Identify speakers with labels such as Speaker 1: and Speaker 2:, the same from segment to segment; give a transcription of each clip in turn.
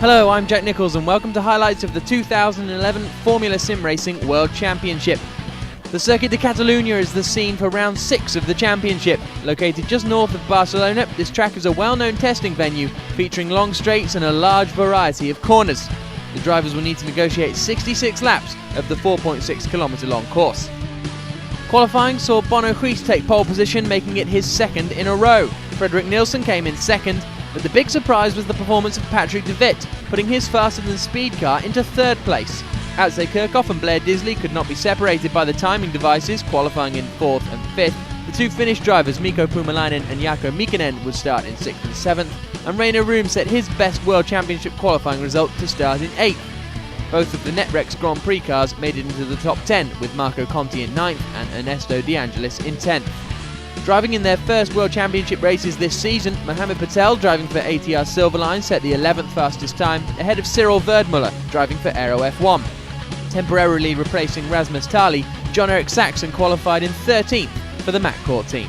Speaker 1: Hello, I'm Jack Nichols and welcome to highlights of the 2011 Formula SimRacing World Championship. The Circuit de Catalunya is the scene for round 6 of the championship. Located just north of Barcelona, this track is a well-known testing venue featuring long straights and a large variety of corners. The drivers will need to negotiate 66 laps of the 4.6 kilometre long course. Qualifying saw Bono Huis take pole position, making it his second in a row. Frederik Nielsen came in second, but the big surprise was the performance of Patrick de Wit, putting his faster-than-speed car into third place. Atsé Kirchhoff and Blair Disley could not be separated by the timing devices, qualifying in 4th and 5th. The two Finnish drivers, Mikko Puumalainen and Jarkko Mikkonen, would start in 6th and 7th, and Rainer Room set his best World Championship qualifying result to start in 8th. Both of the NetRex Grand Prix cars made it into the top 10, with Marco Conti in 9th and Ernesto De Angelis in 10th. Driving in their first World Championship races this season, Mohamed Patel, driving for ATR Silverline, set the 11th fastest time, ahead of Cyril Verdmuller, driving for Aero F1. Temporarily replacing Rasmus Tali, Jon-Erik Saxon qualified in 13th for the McCourt team.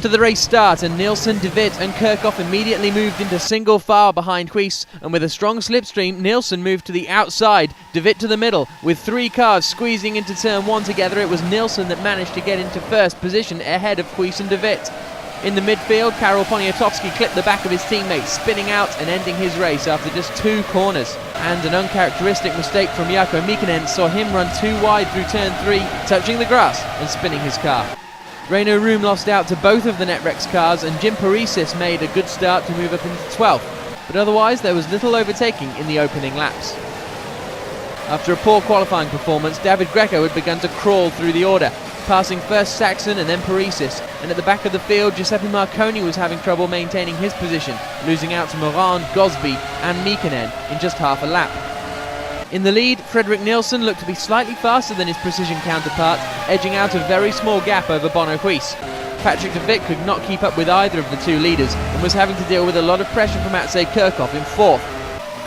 Speaker 1: To the race start, and Nielsen, de Wit and Kirchhoff immediately moved into single file behind Huis, and with a strong slipstream, Nielsen moved to the outside, de Wit to the middle. With 3 cars squeezing into turn 1 together, it was Nielsen that managed to get into first position ahead of Huis and de Wit. In the midfield, Karol Poniatowski clipped the back of his teammate, spinning out and ending his race after just 2 corners. And an uncharacteristic mistake from Jarkko Mikkonen saw him run too wide through turn 3, touching the grass and spinning his car. Rainer Room lost out to both of the NetRex cars, and Jim Paresis made a good start to move up into 12th, but otherwise there was little overtaking in the opening laps. After a poor qualifying performance, David Greco had begun to crawl through the order, passing first Saxon and then Paresis, and at the back of the field Giuseppe Marconi was having trouble maintaining his position, losing out to Moran, Gosby and Mikkonen in just half a lap. In the lead, Frederik Nielsen looked to be slightly faster than his precision counterpart, edging out a very small gap over Bono Huis. Patrick de Wit could not keep up with either of the two leaders and was having to deal with a lot of pressure from Atsé Kirchhoff in 4th.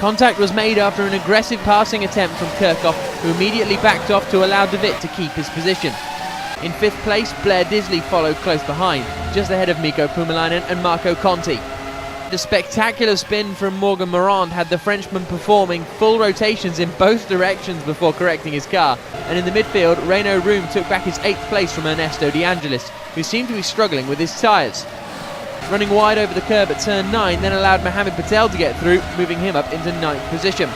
Speaker 1: Contact was made after an aggressive passing attempt from Kirchhoff, who immediately backed off to allow de Wit to keep his position. In 5th place, Blair Disley followed close behind, just ahead of Mikko Puumalainen and Marco Conti. The spectacular spin from Morgan Morand had the Frenchman performing full rotations in both directions before correcting his car, and in the midfield, Rainer Room took back his 8th place from Ernesto De Angelis, who seemed to be struggling with his tyres. Running wide over the curb at turn 9 then allowed Mohamed Patel to get through, moving him up into 9th position.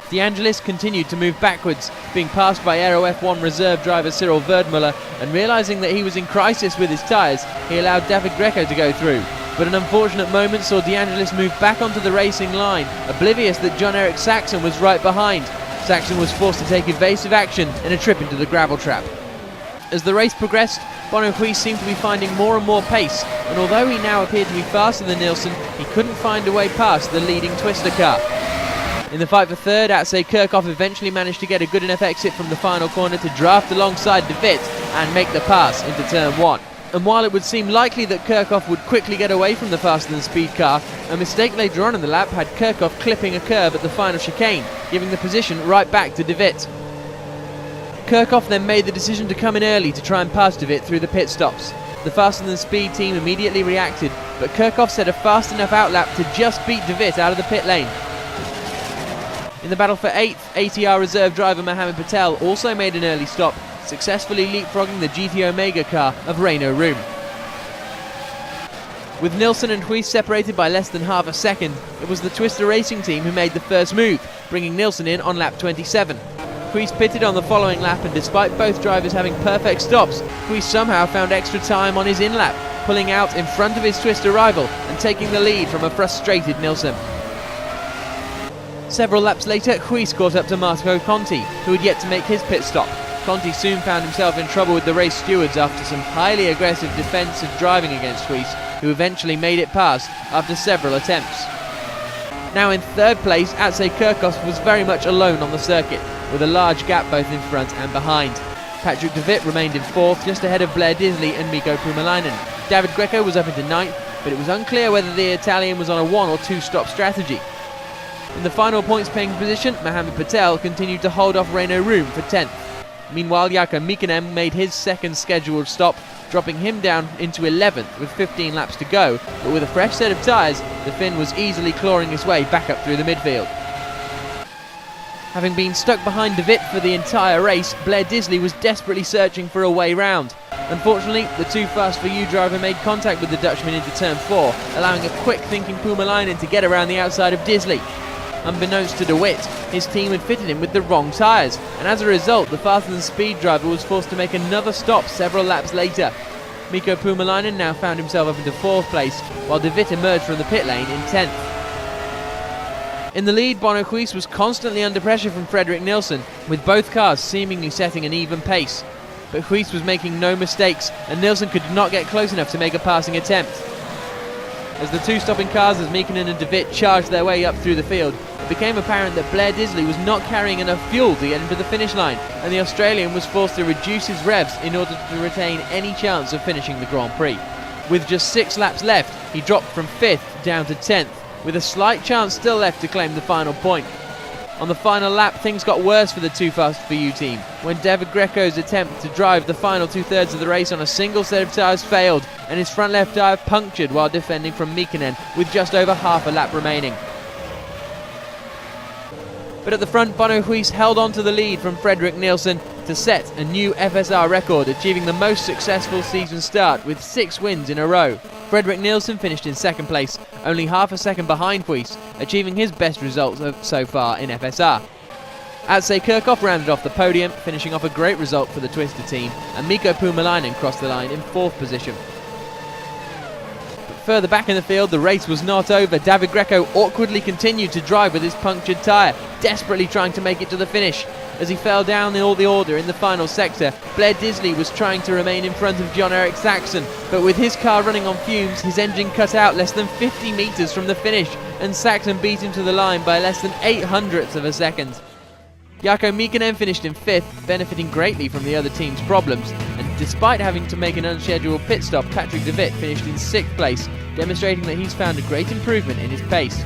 Speaker 1: De Angelis continued to move backwards, being passed by Aero F1 reserve driver Cyril Verdmuller, and realising that he was in crisis with his tyres, he allowed David Greco to go through. But an unfortunate moment saw De Angelis move back onto the racing line, oblivious that Jon-Erik Saxon was right behind. Saxon was forced to take evasive action in a trip into the gravel trap. As the race progressed, Bono Huis seemed to be finding more and more pace, and although he now appeared to be faster than Nielsen, he couldn't find a way past the leading Twister car. In the fight for third, Atsé Kirchhoff eventually managed to get a good enough exit from the final corner to draft alongside de Wit and make the pass into turn 1. And while it would seem likely that Kirchhoff would quickly get away from the faster-than-speed car, a mistake later on in the lap had Kirchhoff clipping a curve at the final chicane, giving the position right back to de Wit. Kirchhoff then made the decision to come in early to try and pass de Wit through the pit stops. The faster-than-speed team immediately reacted, but Kirchhoff set a fast enough outlap to just beat de Wit out of the pit lane. In the battle for 8th, ATR reserve driver Mohamed Patel also made an early stop, successfully leapfrogging the GT Omega car of Rainer Room. With Nielsen and Huis separated by less than half a second, it was the Twister Racing team who made the first move, bringing Nielsen in on lap 27. Huis pitted on the following lap, and despite both drivers having perfect stops, Huis somehow found extra time on his in-lap, pulling out in front of his Twister rival and taking the lead from a frustrated Nielsen. Several laps later, Huis caught up to Marco Conti, who had yet to make his pit stop. Conti soon found himself in trouble with the race stewards after some highly aggressive defensive driving against Huis, who eventually made it past after several attempts. Now in 3rd place, Atsé Kirchhoff was very much alone on the circuit, with a large gap both in front and behind. Patrick de Wit remained in 4th, just ahead of Blair Disley and Mikko Puumalainen. David Greco was up into 9th, but it was unclear whether the Italian was on a 1 or 2 stop strategy. In the final points paying position, Mohamed Patel continued to hold off Rainer Room for 10th. Meanwhile, Jarkko Mykkänen made his second scheduled stop, dropping him down into 11th with 15 laps to go, but with a fresh set of tyres, the Finn was easily clawing his way back up through the midfield. Having been stuck behind de Wit for the entire race, Blair Disley was desperately searching for a way round. Unfortunately, the Too Fast For You driver made contact with the Dutchman into turn 4, allowing a quick-thinking Puumalainen to get around the outside of Disley. Unbeknownst to de Wit, his team had fitted him with the wrong tyres, and as a result, the faster-than-speed driver was forced to make another stop several laps later. Mikko Puumalainen now found himself up into 4th place, while de Wit emerged from the pit lane in 10th. In the lead, Bono Huis was constantly under pressure from Frederik Nielsen, with both cars seemingly setting an even pace. But Huis was making no mistakes, and Nielsen could not get close enough to make a passing attempt. As the two stopping cars as Mykkänen and de Wit charged their way up through the field, it became apparent that Blair Disley was not carrying enough fuel to get him to the finish line, and the Australian was forced to reduce his revs in order to retain any chance of finishing the Grand Prix. With just 6 laps left, he dropped from 5th down to 10th, with a slight chance still left to claim the final point. On the final lap, things got worse for the Too Fast For You team, when David Greco's attempt to drive the final 2/3 of the race on a single set of tyres failed, and his front left tyre punctured while defending from Mykkänen with just over half a lap remaining. But at the front, Bono Huis held on to the lead from Frederik Nielsen to set a new FSR record, achieving the most successful season start with 6 wins in a row. Frederik Nielsen finished in 2nd place, only half a second behind Huis, achieving his best results so far in FSR. Atsej Kirchhoff rounded off the podium, finishing off a great result for the Twister team, and Mikko Puumalainen crossed the line in 4th position. But further back in the field, the race was not over. David Greco awkwardly continued to drive with his punctured tyre, desperately trying to make it to the finish. As he fell down in all the order in the final sector, Blair Disley was trying to remain in front of Jon-Erik Saxon, but with his car running on fumes, his engine cut out less than 50 metres from the finish, and Saxon beat him to the line by less than 0.08 of a second. Jarkko Mykkänen finished in 5th, benefiting greatly from the other team's problems, and despite having to make an unscheduled pit stop, Patrick de Wit finished in 6th place, demonstrating that he's found a great improvement in his pace.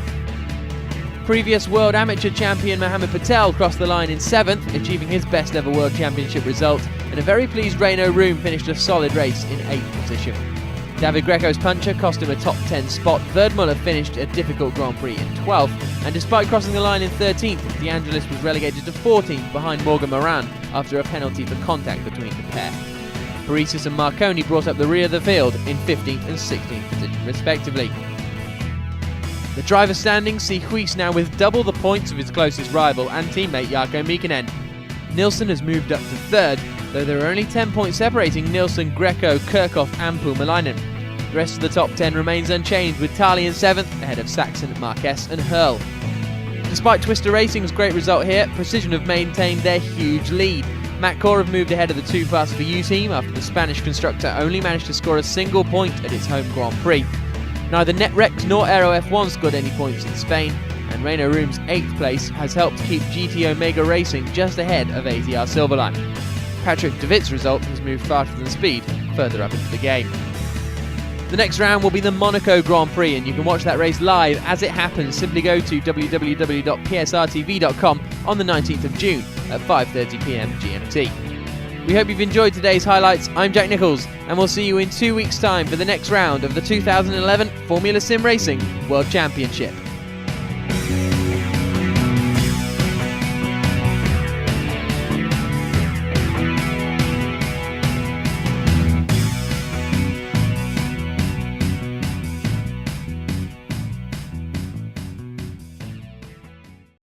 Speaker 1: Previous World Amateur Champion Mohamed Patel crossed the line in 7th, achieving his best ever World Championship result, and a very pleased Reino Room finished a solid race in 8th position. David Greco's puncher cost him a top 10 spot. Verdmuller finished a difficult Grand Prix in 12th, and despite crossing the line in 13th, De Angelis was relegated to 14th behind Morgan Moran after a penalty for contact between the pair. Parisas and Marconi brought up the rear of the field in 15th and 16th position respectively. The driver standings see Huis now with double the points of his closest rival and teammate Jarkko Mykkänen. Nielsen has moved up to 3rd, though there are only 10 points separating Nielsen, Greco, Kirchhoff and Puumalainen. The rest of the top 10 remains unchanged, with Tali in 7th, ahead of Saxon, Marquez and Hurl. Despite Twister Racing's great result here, Precision have maintained their huge lead. Matt Core have moved ahead of the Too Fast For You team after the Spanish constructor only managed to score a single point at its home Grand Prix. Neither NetRex nor Aero F1 scored any points in Spain, and Reino Room's 8th place has helped keep GT Omega Racing just ahead of ATR Silverline. Patrick de Wit's result has moved faster than speed further up into the game. The next round will be the Monaco Grand Prix, and you can watch that race live as it happens. Simply go to www.psrtv.com on the 19th of June at 5:30 PM GMT. We hope you've enjoyed today's highlights. I'm Jack Nichols, and we'll see you in 2 weeks' time for the next round of the 2011 Formula SimRacing World Championship.